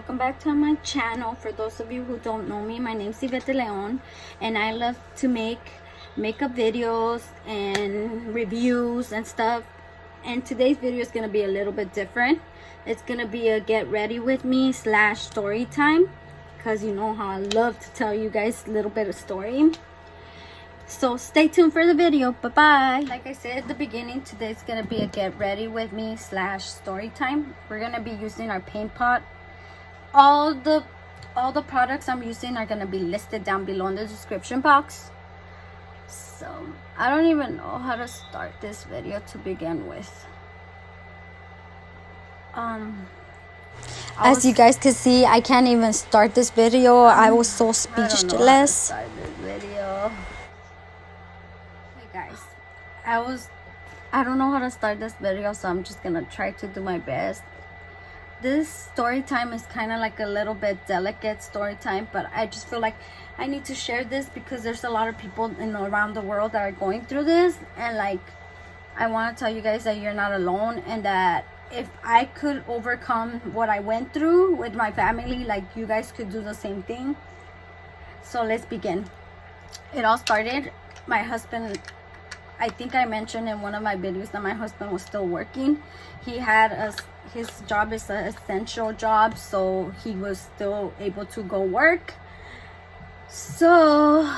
welcome back to my channel. For those of you who don't know me, my name's Yvette de Leon, and I love to make makeup videos and reviews and stuff. And today's video is going to be a little bit different. It's going to be a get ready with me / story time, because you know how I love to tell you guys a little bit of story. So stay tuned for the video. Bye bye. Like I said at the beginning, today's gonna be a get ready with me / story time. We're gonna be using our paint pot. All the products I'm using are gonna be listed down below in the description box. So I don't even know how to start this video to begin with. As you guys can see, I can't even start this video. I was so speechless. I don't know how to start this video, so I'm just gonna try to do my best. This story time is kind of like a little bit delicate story time, but I just feel like I need to share this because there's a lot of people around the world that are going through this, and like I want to tell you guys that you're not alone, and that if I could overcome what I went through with my family, like you guys could do the same thing. So let's begin. It all started, my husband, I think I mentioned in one of my videos that my husband was still working. He had his job is an essential job, so he was still able to go work. So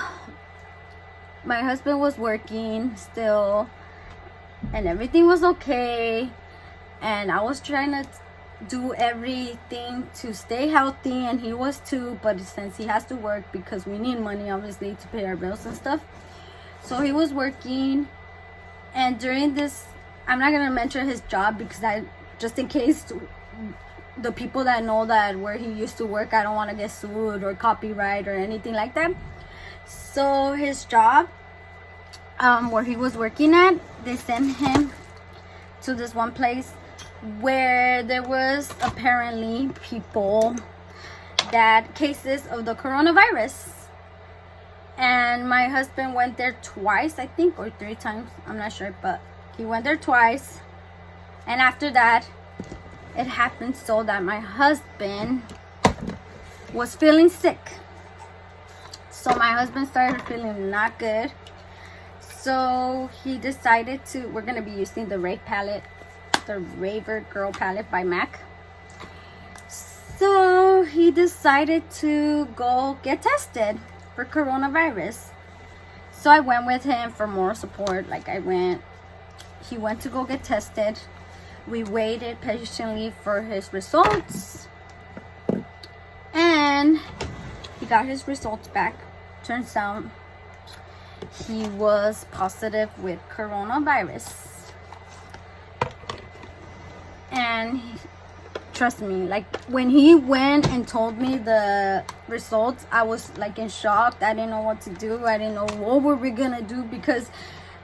my husband was working still, and everything was okay, and I was trying to do everything to stay healthy, and he was too, but since he has to work because we need money obviously to pay our bills and stuff, so he was working. And during this, I'm not gonna mention his job because just in case the people that know that where he used to work, I don't want to get sued or copyright or anything like that. So his job, where he was working at, they sent him to this one place where there was apparently cases of the coronavirus. And my husband went there twice, I think, or 3 times, I'm not sure, but he went there twice. And after that, it happened so that my husband was feeling sick. So my husband started feeling not good. So he decided we're going to be using the Raver palette, the Raver Girl palette by MAC. So he decided to go get tested for coronavirus. So I went with him for more support. He went to go get tested. We waited patiently for his results, and he got his results back. Turns out he was positive with coronavirus. And trust me, like when he went and told me the results, I was like in shock. I didn't know what to do. I didn't know what were we gonna do, because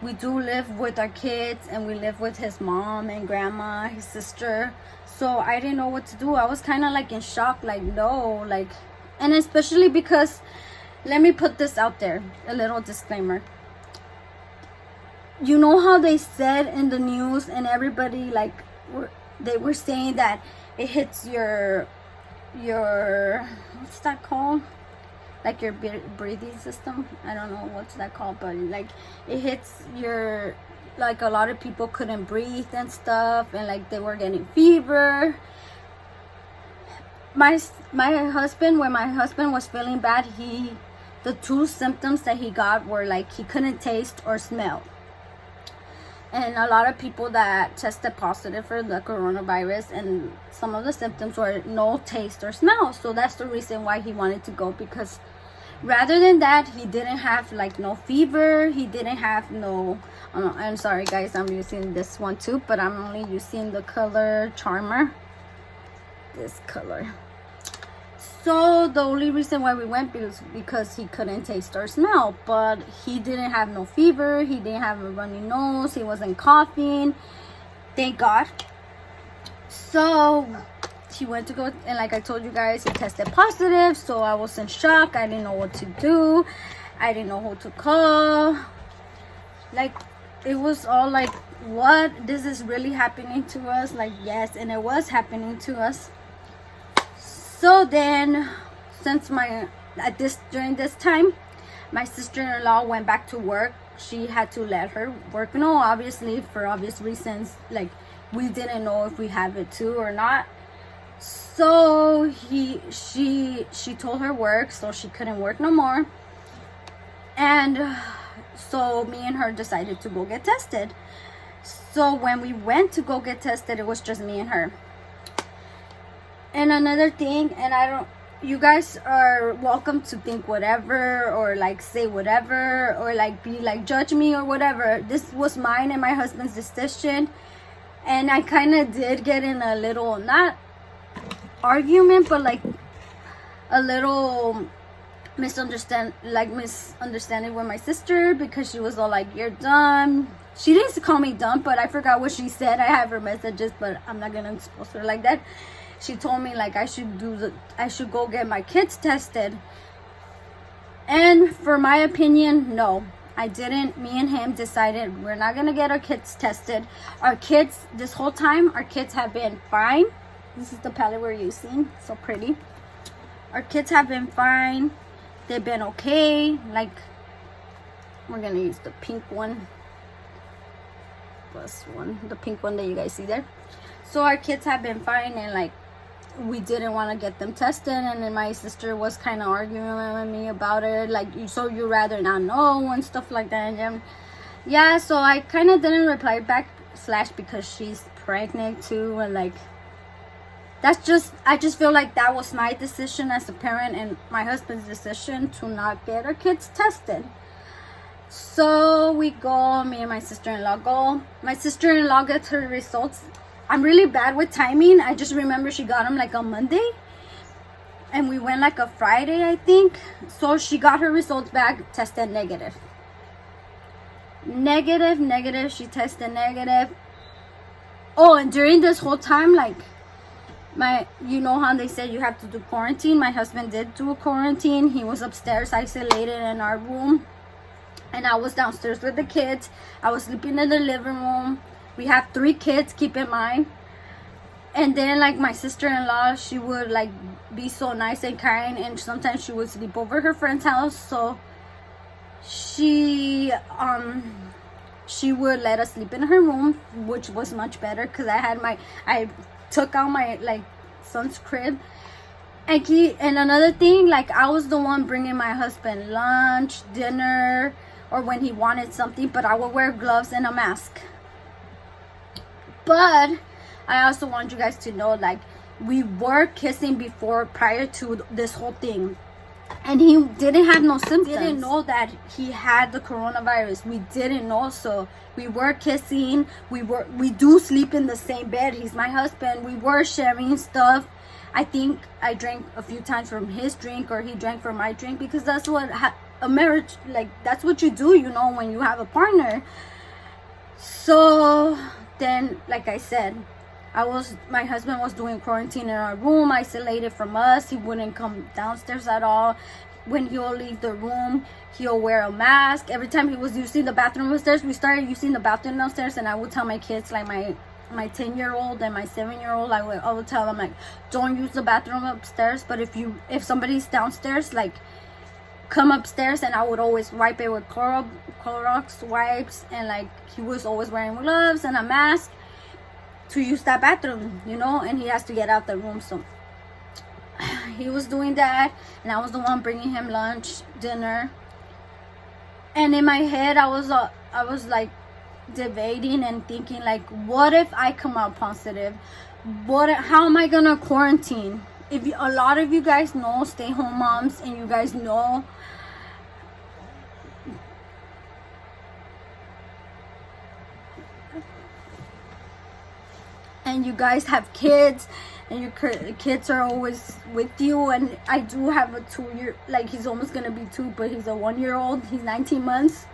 we do live with our kids and we live with his mom and grandma, his sister. So I didn't know what to do. I was kind of like in shock, like no, like, and especially because, let me put this out there, a little disclaimer. You know how they said in the news and everybody they were saying that it hits your what's that called, like your breathing system, I don't know what's that called, but like it hits your, like a lot of people couldn't breathe and stuff, and like they were getting fever. My husband, when my husband was feeling bad, the 2 symptoms that he got were like he couldn't taste or smell. And a lot of people that tested positive for the coronavirus, and some of the symptoms were no taste or smell. So that's the reason why he wanted to go, because rather than that, he didn't have like no fever. He didn't have no, I'm sorry guys, I'm using this one too, but I'm only using the color Charmer, this color. So the only reason why we went was because he couldn't taste or smell, but he didn't have no fever, he didn't have a runny nose, he wasn't coughing, thank God. So he went to go, and like I told you guys, he tested positive. So I was in shock. I didn't know what to do. I didn't know who to call. Like, it was all like, what, this is really happening to us? Like, yes, and it was happening to us. So then, during this time, my sister-in-law went back to work. She had to let her work, obviously for obvious reasons, like we didn't know if we have it too or not. So she told her work, so she couldn't work no more. And so me and her decided to go get tested. So when we went to go get tested, it was just me and her. And another thing, and you guys are welcome to think whatever, or like say whatever, or like be like judge me or whatever. This was mine and my husband's decision. And I kind of did get in a little, not argument, but like a little misunderstanding with my sister, because she was all like, you're dumb. She didn't call me dumb, but I forgot what she said. I have her messages, but I'm not gonna expose her like that. She told me like I should go get my kids tested. And for my opinion, no, I didn't. Me and him decided we're not gonna get our kids tested. Our kids, this whole time, our kids have been fine. This is the palette we're using, so pretty. Our kids have been fine. They've been okay. Like, we're gonna use the pink one. Plus one, the pink one that you guys see there. So our kids have been fine, and like we didn't want to get them tested. And then my sister was kind of arguing with me about it, like, so you rather not know and stuff like that. And yeah, so I kind of didn't reply back, / because she's pregnant too, and like I just feel like that was my decision as a parent and my husband's decision to not get our kids tested. So we go, me and my sister-in-law go. My sister-in-law gets her results. I'm really bad with timing. I just remember she got them like on Monday. And we went like a Friday, I think. So she got her results back, tested negative. Negative. She tested negative. Oh, and during this whole time, like, you know how they said you have to do quarantine? My husband did do a quarantine. He was upstairs isolated in our room. And I was downstairs with the kids. I was sleeping in the living room. We have 3 kids, keep in mind. And then like my sister-in-law, she would like be so nice and kind, and sometimes she would sleep over her friend's house. So she would let us sleep in her room, which was much better, because I took out my like son's crib. And another thing, like I was the one bringing my husband lunch, dinner, or when he wanted something, but I would wear gloves and a mask. But I also want you guys to know, like, we were kissing prior to this whole thing, and he didn't have no symptoms. Didn't know that he had the coronavirus. We didn't know. So we were kissing. We do sleep in the same bed. He's my husband. We were sharing stuff. I think I drank a few times from his drink, or he drank from my drink, because that's what a marriage, like, that's what you do, when you have a partner. So then, like I said, my husband was doing quarantine in our room, isolated from us. He wouldn't come downstairs at all. When he'll leave the room, he'll wear a mask. Every time he was using the bathroom upstairs, we started using the bathroom downstairs, and I would tell my kids, like my 10-year-old and my 7-year-old, I would tell them, like, don't use the bathroom upstairs, but if somebody's downstairs, like, come upstairs. And I would always wipe it with Clorox wipes, and like he was always wearing gloves and a mask to use that bathroom, and he has to get out the room. So he was doing that, and I was the one bringing him lunch, dinner. And in my head, I was like debating and thinking, like, what if I come out positive? How am I gonna quarantine? A lot of you guys know stay-home moms, and you guys know and you guys have kids, and your kids are always with you. And I do have a 2-year, like, he's almost gonna be 2, but he's a 1-year-old. He's 19 months,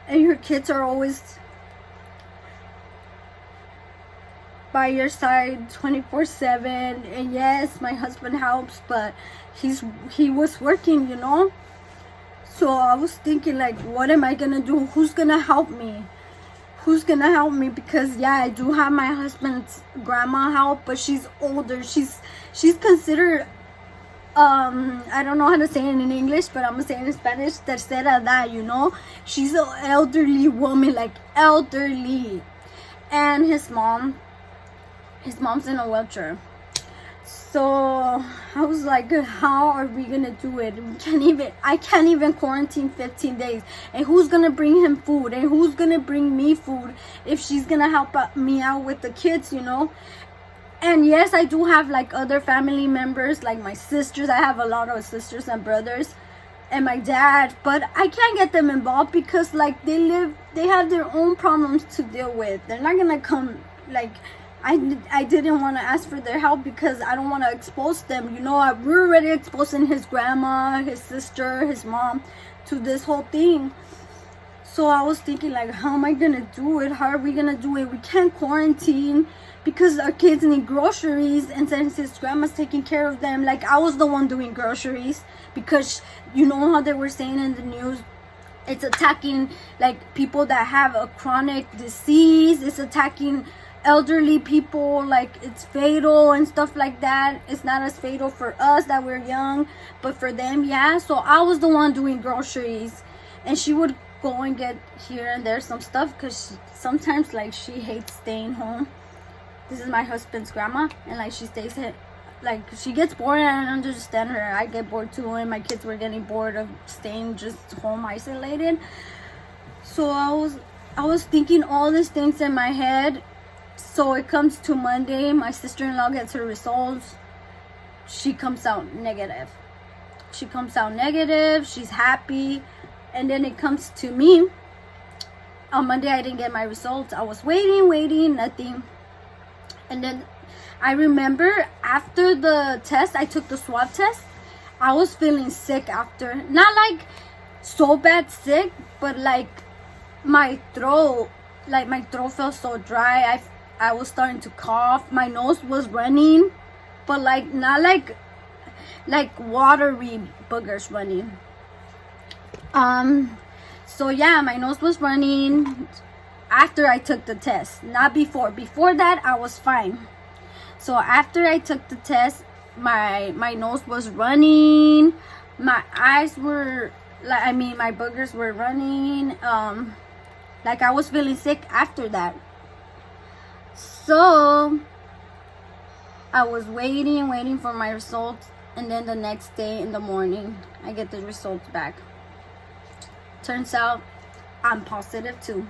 and your kids are always by your side 24/7. And yes, my husband helps, but he was working, So I was thinking, like, what am I gonna do? Who's gonna help me? who's gonna help me, because yeah, I do have my husband's grandma help, but she's older. She's considered, I don't know how to say it in English, but I'm gonna say it in Spanish, tercera edad, you know. She's an elderly woman, like elderly. And his mom's in a wheelchair. So I was like, how are we gonna do it? I can't even quarantine 15 days. And who's gonna bring him food? And who's gonna bring me food if she's gonna help me out with the kids, you know? And yes, I do have like other family members, like my sisters. I have a lot of sisters and brothers, and my dad, but I can't get them involved because like they have their own problems to deal with. They're not gonna come, like, I didn't want to ask for their help because I don't want to expose them, you know. We're already exposing his grandma, his sister, his mom to this whole thing. So I was thinking, like, how am I gonna do it? How are we gonna do it? We can't quarantine because our kids need groceries, and since his grandma's taking care of them, like, I was the one doing groceries, because you know how they were saying in the news, it's attacking like people that have a chronic disease, it's attacking elderly people, like it's fatal and stuff like that. It's not as fatal for us that we're young, but for them, yeah. So I was the one doing groceries, and she would go and get here and there some stuff, because sometimes like she hates staying home. This is my husband's grandma, and like she stays here, like she gets bored, and I understand her. I get bored too, and my kids were getting bored of staying just home isolated. So I was thinking all these things in my head. So it comes to Monday, my sister-in-law gets her results. She comes out negative. She's happy. And then it comes to me. On Monday, I didn't get my results. I was waiting, nothing. And then I remember after the test, I took the swab test. I was feeling sick after. Not like so bad sick, but like my throat felt so dry. I was starting to cough. My nose was running, but like not like watery boogers running. So yeah, my nose was running after I took the test, not before. Before that, I was fine. So after I took the test, my nose was running. My eyes were my boogers were running. Like I was feeling sick after that. So I was waiting for my results, and then the next day in the morning, I get the results back. Turns out I'm positive too.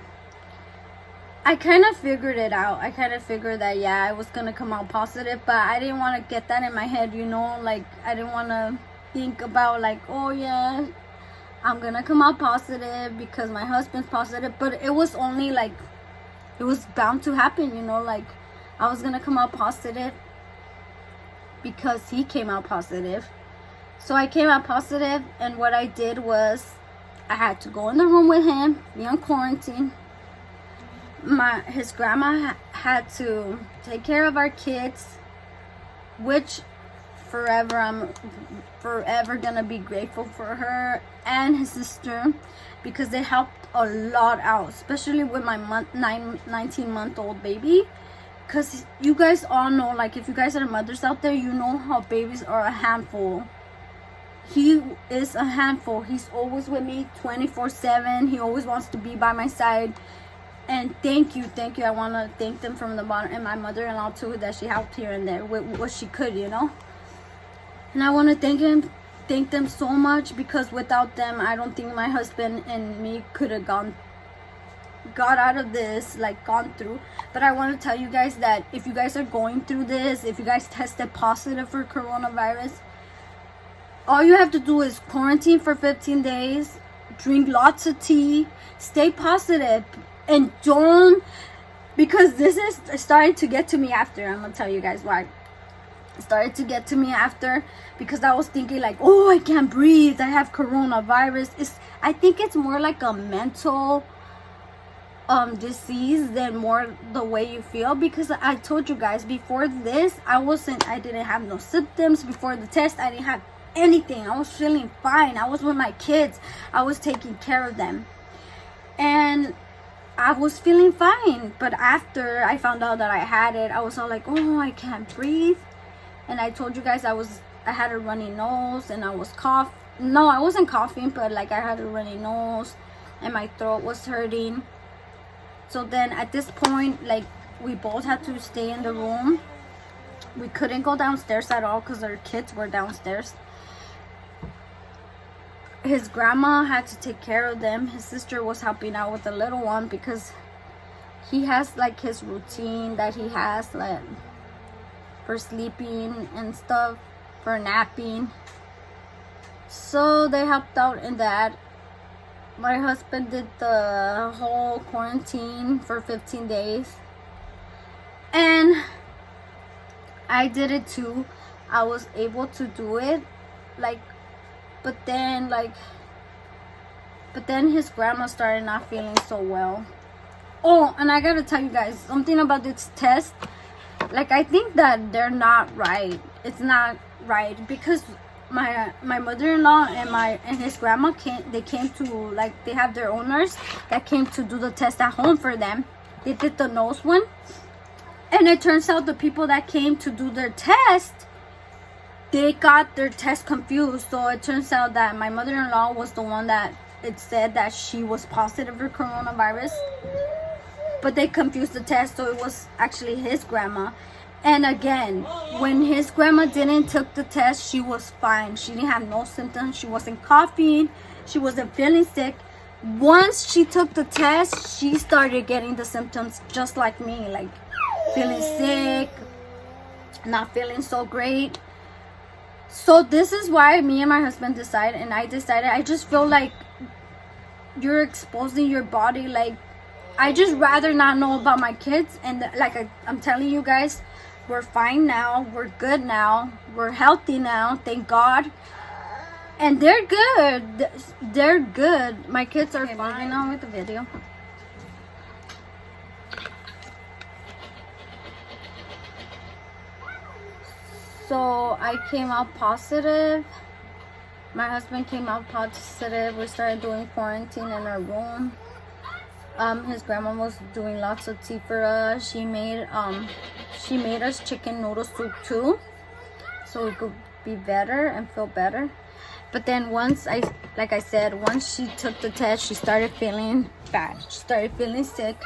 I kind of figured it out. I kind of figured that, yeah, I was gonna come out positive, but I didn't want to get that in my head, you know. Like, I didn't want to think about like, oh yeah, I'm gonna come out positive because my husband's positive. But it was only like, it was bound to happen, you know. Like, I was gonna come out positive because he came out positive. So I came out positive, and what I did was I had to go in the room with him, be on quarantine. His grandma had to take care of our kids, which I'm forever gonna be grateful for her and his sister, because they helped a lot out, especially with my 19-month-old baby. Because you guys all know, like, if you guys are mothers out there, you know how babies are a handful. He is a handful. He's always with me 24/7. He always wants to be by my side. And thank you. I want to thank them from the bottom, and my mother-in-law too, that she helped here and there with what she could, you know. And I want to thank them so much, because without them, I don't think my husband and me could have got out of this, like gone through. But I want to tell you guys that if you guys are going through this, if you guys tested positive for coronavirus, all you have to do is quarantine for 15 days, drink lots of tea, stay positive, and don't, because this is starting to get to me after. I'm gonna tell you guys why. It started to get to me after, because I was thinking like, oh, I can't breathe, I have coronavirus. I think it's more like a mental disease than more the way you feel, because I told you guys before this, I didn't have no symptoms. Before the test, I didn't have anything. I was feeling fine. I was with my kids. I was taking care of them. And I was feeling fine. But after I found out that I had it, I was all like, oh, I can't breathe. And I told you guys I had a runny nose and I was coughing. No, I wasn't coughing, but like I had a runny nose and my throat was hurting. So then at this point, like, we both had to stay in the room. We couldn't go downstairs at all because our kids were downstairs. His grandma had to take care of them. His sister was helping out with the little one because he has like his routine that he has, like, for sleeping and stuff, for napping. So they helped out in that. My husband did the whole quarantine for 15 days. And I did it too. I was able to do it. Like, but then his grandma started not feeling so well. Oh, and I gotta tell you guys something about this test. Like, I think that they're not right. It's not right because my mother-in-law and his grandma came to, like, they have their own nurse that came to do the test at home for them. They did the nose one, and it turns out the people that came to do their test, they got their test confused. So it turns out that my mother-in-law was the one that it said that she was positive for coronavirus, but they confused the test, so it was actually his grandma. And again, when his grandma didn't took the test, she was fine. She didn't have no symptoms. She wasn't coughing. She wasn't feeling sick. Once she took the test, she started getting the symptoms just like me, like feeling sick, not feeling so great. So this is why me and my husband decided, and I decided, I just feel like you're exposing your body. Like, I just rather not know about my kids. And like I'm telling you guys, we're fine now. We're good now. We're healthy now. Thank God. And they're good. They're good. My kids are fine. Moving on with the video. So I came out positive. My husband came out positive. We started doing quarantine in our room. His grandma was doing lots of tea for us. She made us chicken noodle soup too, so we could be better and feel better. But then once she took the test, she started feeling bad. She started feeling sick.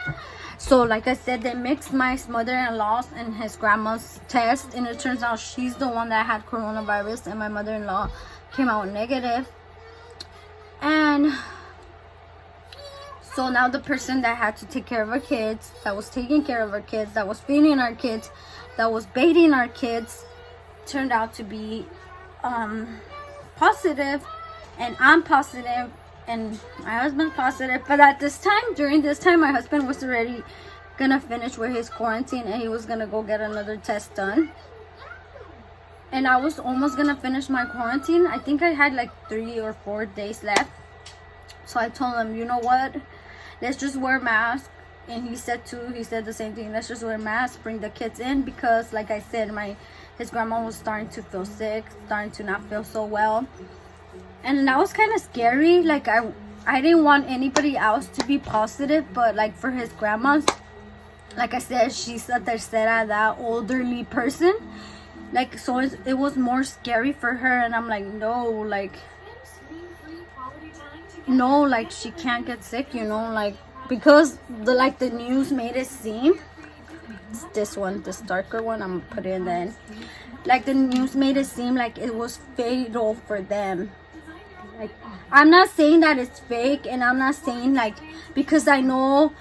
So like I said, they mixed my mother-in-law's and his grandma's test, and it turns out she's the one that had coronavirus, and my mother-in-law came out negative. And so now the person that had to take care of our kids, that was taking care of our kids, that was feeding our kids, that was bathing our kids, turned out to be positive. And I'm positive, and my husband's positive. But at this time, during this time, my husband was already gonna finish with his quarantine, and he was gonna go get another test done. And I was almost gonna finish my quarantine. I think I had like 3 or 4 days left. So I told him, you know what? Let's just wear masks. And he said the same thing. Let's just wear masks, bring the kids in, because like I said, his grandma was starting to feel sick, starting to not feel so well. And that was kind of scary. Like I didn't want anybody else to be positive, but like for his grandma, like I said, she's a tercera edad, elderly person. Like, so it was more scary for her. And I'm like, no, like she can't get sick, you know, like, because the news made it seem, it's this one, this darker one, I'm gonna put it in then. Like, the news made it seem like it was fatal for them. Like, I'm not saying that it's fake, and I'm not saying, like, because I know,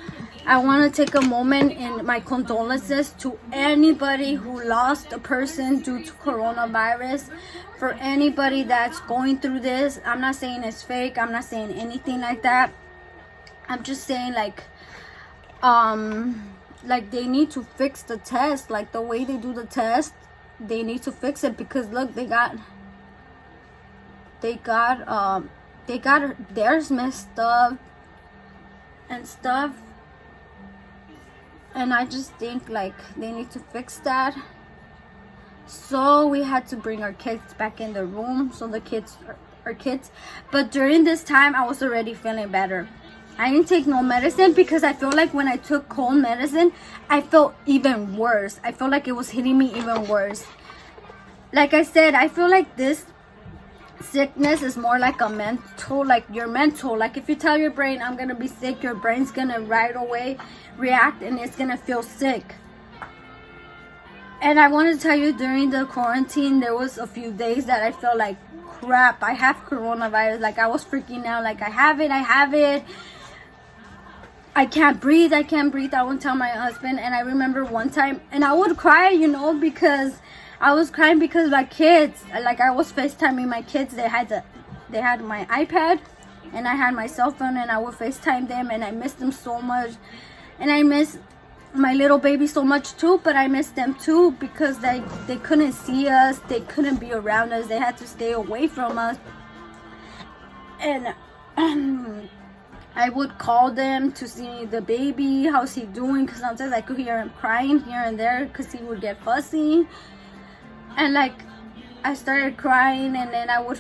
I want to take a moment in my condolences to anybody who lost a person due to coronavirus. For anybody that's going through this, I'm not saying it's fake. I'm not saying anything like that. I'm just saying, like they need to fix the test. Like, the way they do the test, they need to fix it, because look, they got theirs messed up and stuff. And I just think, like, they need to fix that. So we had to bring our kids back in the room. So the kids are kids. But during this time, I was already feeling better. I didn't take no medicine because I feel like when I took cold medicine, I felt even worse. I felt like it was hitting me even worse. Like I said, I feel like this sickness is more like a mental, like your mental. Like if you tell your brain, I'm gonna be sick, your brain's gonna right away react and it's gonna feel sick. And I want to tell you, during the quarantine, there was a few days that I felt like crap, I have coronavirus. Like I was freaking out, like I have it, I can't breathe. I would tell my husband. And I remember one time, and I would cry, you know, because I was crying because my kids, like I was FaceTiming my kids. They had my iPad and I had my cell phone, and I would FaceTime them, and I missed them so much. And I miss my little baby so much too, but I miss them too because they couldn't see us, they couldn't be around us, they had to stay away from us. And I would call them to see the baby, how's he doing, because sometimes I could hear him crying here and there because he would get fussy. And like I started crying, and then I would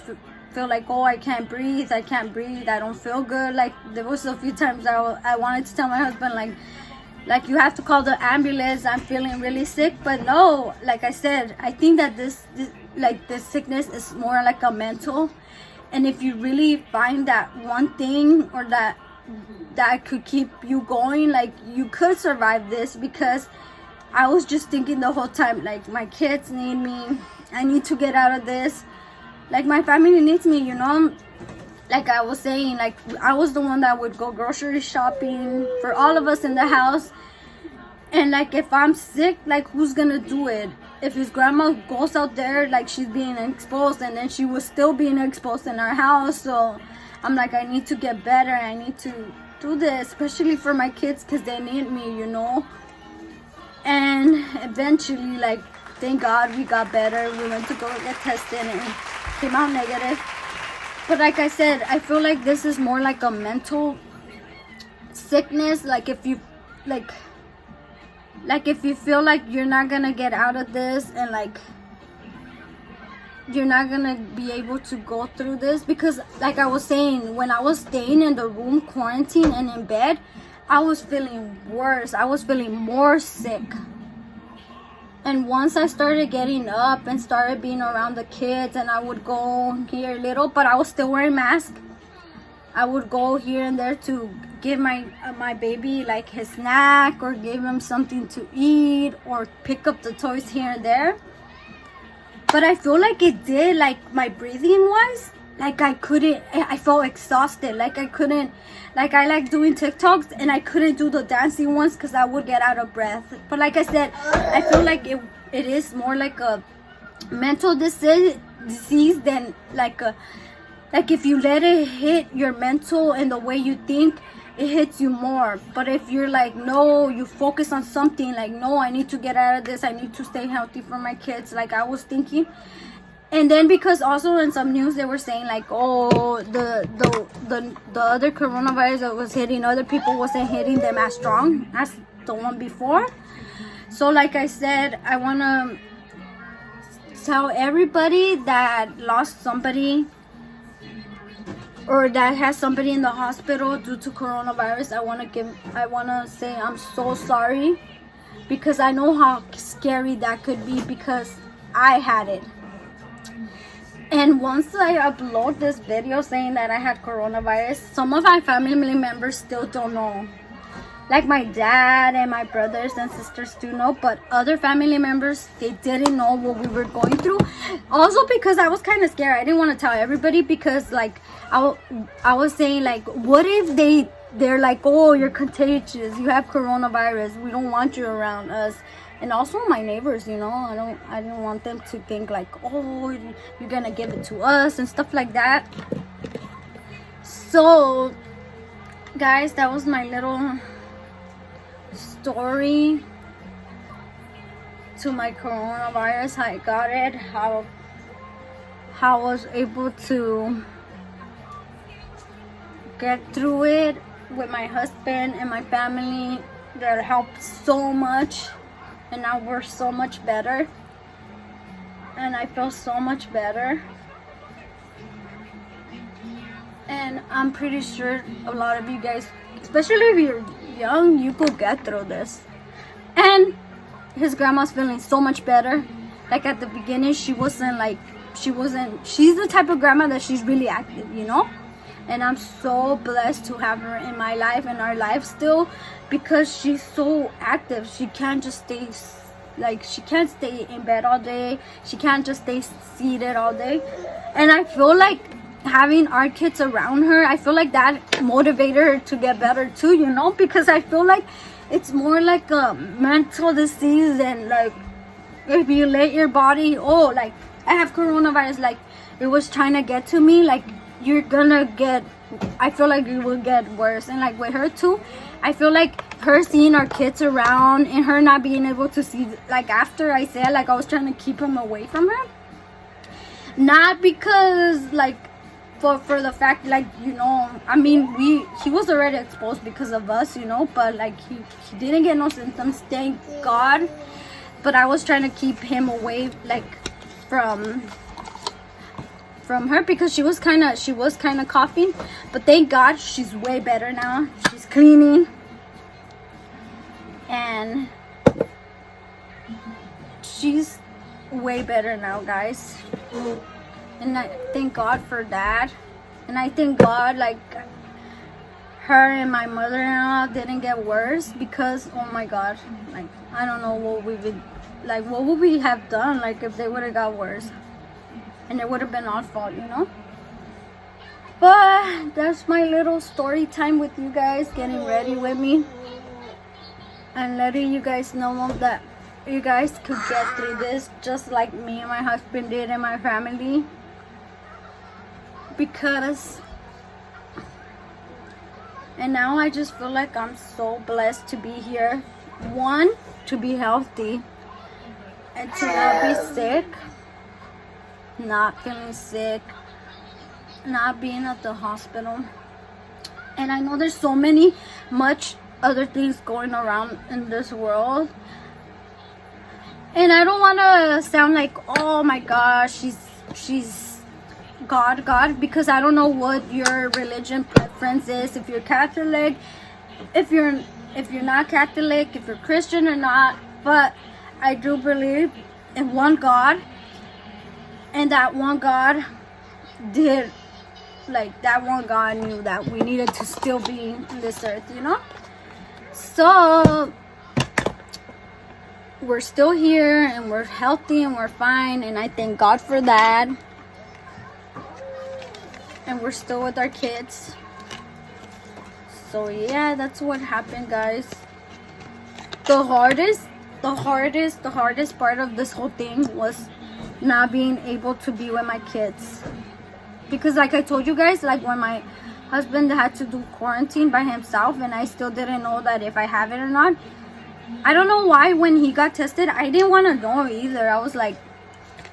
feel like, oh, I can't breathe, I don't feel good. Like there was a few times I wanted to tell my husband, like you have to call the ambulance, I'm feeling really sick. But no, like I said, I think that this sickness is more like a mental. And if you really find that one thing or that could keep you going, like you could survive this. Because I was just thinking the whole time, like my kids need me, I need to get out of this, like my family needs me, you know. Like I was saying, like I was the one that would go grocery shopping for all of us in the house. And like if I'm sick, like who's gonna do it? If his grandma goes out there, like she's being exposed, and then she was still being exposed in our house. So I'm like, I need to get better, I need to do this, especially for my kids, because they need me, you know. And eventually, like thank God we got better. We went to go get tested and came out negative. But like I said, I feel like this is more like a mental sickness. Like if you if you feel like you're not gonna get out of this, and like you're not gonna be able to go through this, because like I was saying, when I was staying in the room quarantine and in bed, I was feeling worse. I was feeling more sick. And once I started getting up and started being around the kids, and I would go here a little, but I was still wearing mask. I would go here and there to give my baby like his snack, or give him something to eat, or pick up the toys here and there. But I feel like it did, like my breathing wise, like I felt exhausted. Like I couldn't, like I like doing TikToks and I couldn't do the dancing ones because I would get out of breath. But like I said, I feel like it is more like a mental disease than like if you let it hit your mental and the way you think, it hits you more. But if you're like, no, you focus on something, like, no, I need to get out of this, I need to stay healthy for my kids, like I was thinking. And then because also in some news they were saying like, oh, the other coronavirus that was hitting other people wasn't hitting them as strong as the one before. So like I said, I want to tell everybody that lost somebody or that has somebody in the hospital due to coronavirus, I want to say I'm so sorry, because I know how scary that could be, because I had it. And once I upload this video saying that I had coronavirus, some of my family members still don't know. Like my dad and my brothers and sisters do know, but other family members, they didn't know what we were going through. Also because I was kind of scared. I didn't want to tell everybody, because like I was saying like, what if they're like, oh, you're contagious, you have coronavirus, we don't want you around us. And also my neighbors, you know, I didn't want them to think like, oh, you're gonna give it to us and stuff like that. So guys, that was my little story to my coronavirus, how I got it, how I was able to get through it with my husband and my family. That helped so much, and now we're so much better, and I feel so much better. And I'm pretty sure a lot of you guys, especially if you're young, you could get through this. And his grandma's feeling so much better. Like at the beginning, she's the type of grandma that she's really active, you know? And I'm so blessed to have her in my life and our life still, because she's so active. She can't just stay, like, she can't stay in bed all day. She can't just stay seated all day. And I feel like having our kids around her, I feel like that motivated her to get better too, you know? Because I feel like it's more like a mental disease, and like if you let your body, oh, like I have coronavirus, like it was trying to get to me, like you're gonna get, I feel like it will get worse. And like with her too, I feel like her seeing our kids around and her not being able to see, like after I said, like I was trying to keep him away from her, not because like for the fact, like, you know, I mean, he was already exposed because of us, you know, but like he didn't get no symptoms, thank God. But I was trying to keep him away, like from her, because she was kind of coughing. But thank God she's way better now. She's cleaning and she's way better now, guys. And I thank God for that. And I thank God, like, her and my mother-in-law didn't get worse, because oh my God, like I don't know what we would, like, what would we have done, like if they would have got worse, and it would have been our fault, you know. But that's my little story time with you guys, getting ready with me and letting you guys know that you guys could get through this just like me and my husband did and my family. Because, and now I just feel like I'm so blessed to be here. One, to be healthy and to not be sick, not feeling sick, not being at the hospital. And I know there's so much other things going around in this world, and I don't want to sound like, oh my gosh, she's God, because I don't know what your religion preference is, if you're Catholic, if you're not Catholic, if you're Christian or not. But I do believe in one God, and that one God did, like, that one God knew that we needed to still be in this earth, you know. So we're still here and we're healthy and we're fine, and I thank God for that. And we're still with our kids. So yeah, that's what happened, guys. The hardest part of this whole thing was not being able to be with my kids. Because like I told you guys, like when my husband had to do quarantine by himself, and I still didn't know that if I have it or not. I don't know why when he got tested, I didn't want to know either. I was like,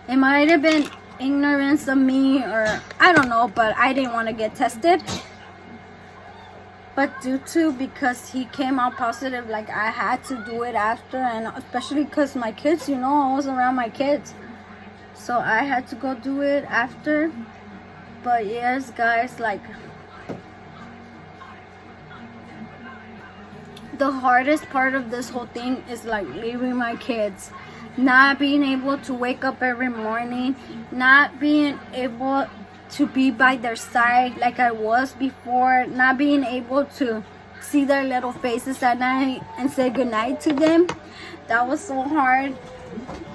it might have been ignorance of me, or I don't know, but I didn't want to get tested. But because he came out positive, like I had to do it after, and especially because my kids, you know, I was around my kids, so I had to go do it after. But yes, guys, like the hardest part of this whole thing is like leaving my kids, not being able to wake up every morning, not being able to be by their side like I was before, not being able to see their little faces at night and say goodnight to them. That was so hard.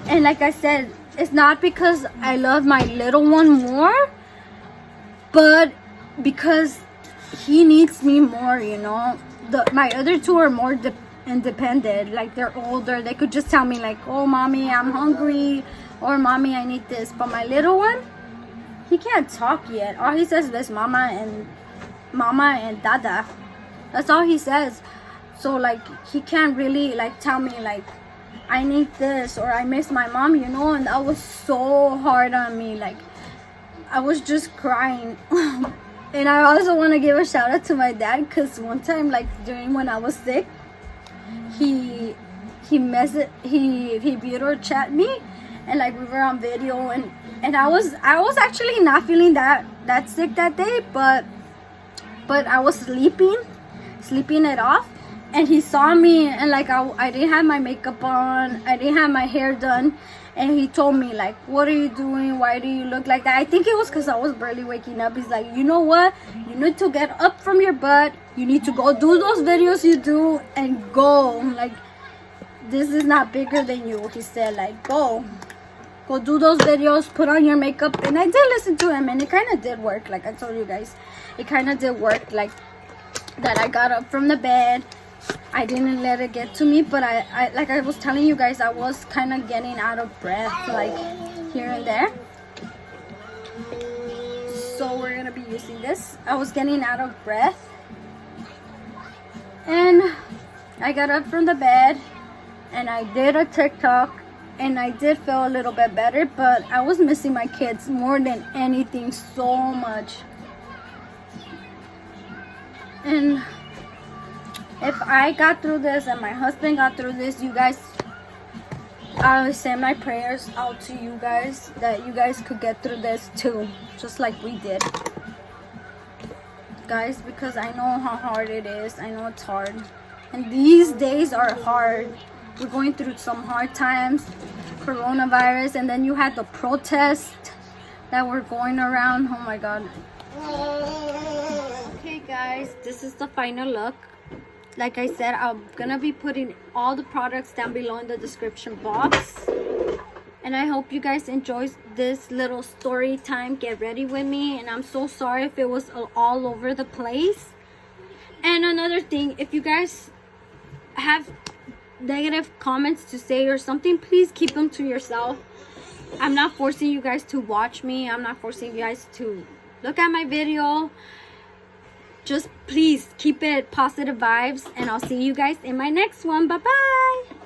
And like I said, it's not because I love my little one more, but because he needs me more, you know. My other two are more independent, like they're older, they could just tell me like, oh mommy, I'm hungry, or mommy, I need this. But my little one, he can't talk yet. All he says is mama and dada. That's all he says. So like he can't really like tell me like I need this or I miss my mom, you know. And that was so hard on me. Like I was just crying. And I also want to give a shout out to my dad, because one time, like during when I was sick, he video chat me, and like we were on video, and I was actually not feeling that sick that day, but but I was sleeping it off, and he saw me, and like I didn't have my makeup on, I didn't have my hair done, and he told me like, what are you doing, why do you look like that? I think it was because I was barely waking up. He's like, you know what, you need to get up from your butt, you need to go do those videos you do, and go, like, this is not bigger than you. He said, like, go do those videos, put on your makeup. And I did listen to him, and it kind of did work. Like I told you guys, it kind of did work. Like that, I got up from the bed, I didn't let it get to me, but I like I was telling you guys, I was kind of getting out of breath, like here and there. So we're gonna be using this. I was getting out of breath, and I got up from the bed, and I did a TikTok, and I did feel a little bit better, but I was missing my kids more than anything, so much. And if I got through this and my husband got through this, you guys, I would send my prayers out to you guys, that you guys could get through this too, just like we did, guys, because I know how hard it is. I know it's hard, and these days are hard. We're going through some hard times, coronavirus, and then you had the protests that were going around. Oh my god. Okay guys, this is the final look. Like I said, I'm gonna be putting all the products down below in the description box, and I hope you guys enjoy this little story time. Get ready with me, and I'm so sorry if it was all over the place. And another thing, if you guys have negative comments to say or something, please keep them to yourself. I'm not forcing you guys to watch me, I'm not forcing you guys to look at my video. Just please keep it positive vibes, and I'll see you guys in my next one. Bye bye.